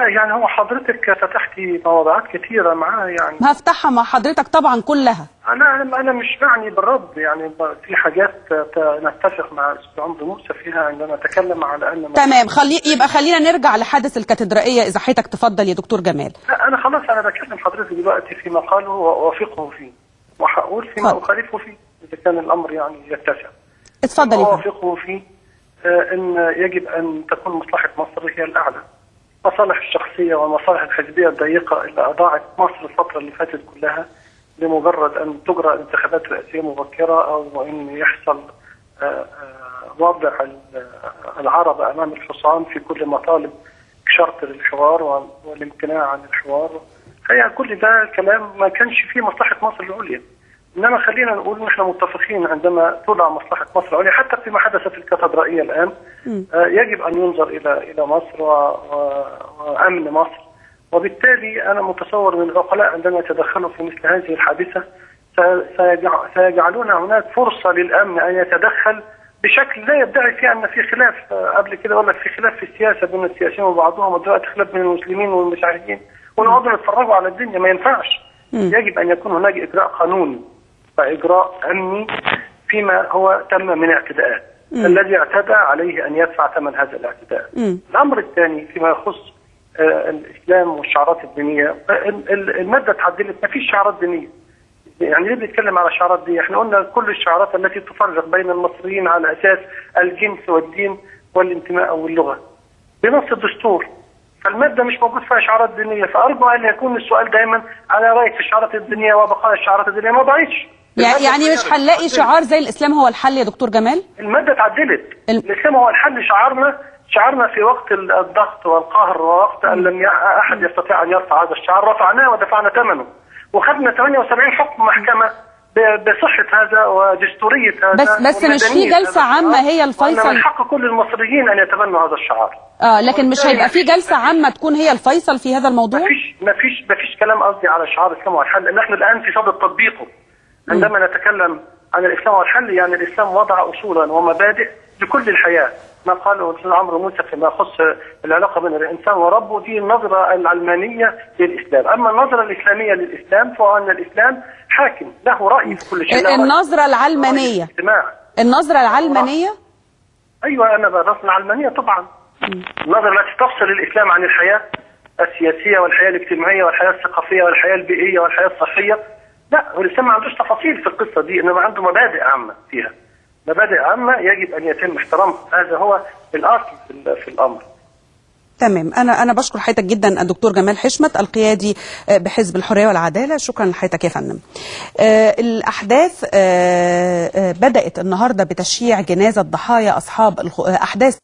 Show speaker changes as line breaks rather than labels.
يعني هو حضرتك فتحتي مواضيعات كثيرة معاه يعني.
هفتحها مع حضرتك طبعا كلها.
أنا مش معني بالرد، يعني في حاجات نتفق مع أستاذ عمرو موسى فيها عندما نتكلم على أن
تمام. يبقى خلينا نرجع لحادث الكاتدرائية إذا حضرتك تفضل يا دكتور جمال.
لا أنا خلاص أنا بكلم حضرتك دلوقتي في مقاله وأوافقه فيه وهقول فيما أخالفه فيه إذا كان الأمر يعني يتسع.
اتفضل.
أوافقه فيه أن يجب أن تكون مصلحة مصر هي الأعلى. مصالح الشخصية والمصالح الحزبية الضيقة اللي أضاعت مصر الفترة اللي فاتت كلها لمجرد أن تجرى انتخابات رئاسية مبكرة أو أن يحصل وضع العرب أمام الحصان في كل مطالب شرط للحوار والامتناع عن الحوار. هي كل ده كلام ما كانش فيه مصلحة مصر العليا. إنما خلينا نقول نحن متفقين عندما تولع مصلحة مصر العليا حتى فيما حدث في الكاتدرائية الآن يجب أن ينظر إلى مصر وأمن مصر. وبالتالي أنا متصور من العقلاء عندما يتدخلوا في مثل هذه الحادثة سيجعلون هناك فرصة للأمن أن يتدخل بشكل لا يدعي فيه أن في خلاف. قبل كده ولا في خلاف في السياسة بين السياسيين وبعضهم، ودلوقتي خلاف بين المسلمين والمسيحيين ونقعدوا نتفرجوا على الدنيا، ما ينفعش. يجب أن يكون هناك إجراء قانوني وإجراء أمني فيما هو تم من اعتداءات. الذي اعتدى عليه أن يدفع ثمن هذا الاعتداء. الأمر الثاني فيما يخص الإسلام والشعارات الدينية، المادة اتعدلت، ما فيش شعارات دينية. يعني ليه بنتكلم على شعارات دي؟ احنا قلنا كل الشعارات التي تفرق بين المصريين على أساس الجنس والدين والانتماء أو اللغة بنص الدستور. فالمادة مش موجود فيها شعارات دينية، فأرجو أن يكون السؤال دائما على رأيك في الشعارات الدينية وبقاء الشعارات الدينية. ما ضاعتش.
يعني مش هنلاقي شعار زي الإسلام هو الحل يا دكتور جمال؟
المادة اتعدلت. الإسلام هو الحل. شعارنا في وقت الضغط والقهر ووقت أن لم أحد يستطيع أن يرفع هذا الشعار رفعناه ودفعنا ثمنه، وخدنا 78 حكم محكمة بصحة هذا ودستورية هذا.
بس مش في جلسة عامة هي الفيصل؟
من حق كل المصريين أن يتبنوا هذا الشعار.
لكن مش هيبقى في جلسة عامة تكون هي الفيصل في هذا الموضوع؟
ما فيش كلام قصدي على شعار الإسلام والحل، لأن احنا الآن في صدد تطبيقه. عندما نتكلم عن الإسلام والحل يعني الإسلام وضع أصولا ومبادئ لكل الحياة. ما قاله الأستاذ عمرو موسى فيما يخص العلاقة بين الإنسان وربه دي النظرة العلمانية للإسلام. أما النظرة الإسلامية للإسلام فهو أن الإسلام حاكم له رأي في كل شيء.
النظرة العلمانية. النظرة العلمانية؟
أيوة أنا النظرة العلمانية طبعا. النظرة التي تفصل الإسلام عن الحياة السياسية والحياة الاجتماعية والحياة الثقافية والحياة البيئية والحياة الصحية. لا، الإسلام ما عندوش تفاصيل في القصة دي، إنما عنده مبادئ عامة فيها. مبادئ عامة يجب أن يتم احترامها. هذا هو الأصل في الأمر.
تمام. أنا بشكر حضرتك جدا الدكتور جمال حشمت القيادي بحزب الحرية والعدالة. شكرا لحضرتك يا فندم. الأحداث بدأت النهاردة بتشييع جنازة ضحايا أصحاب أحداث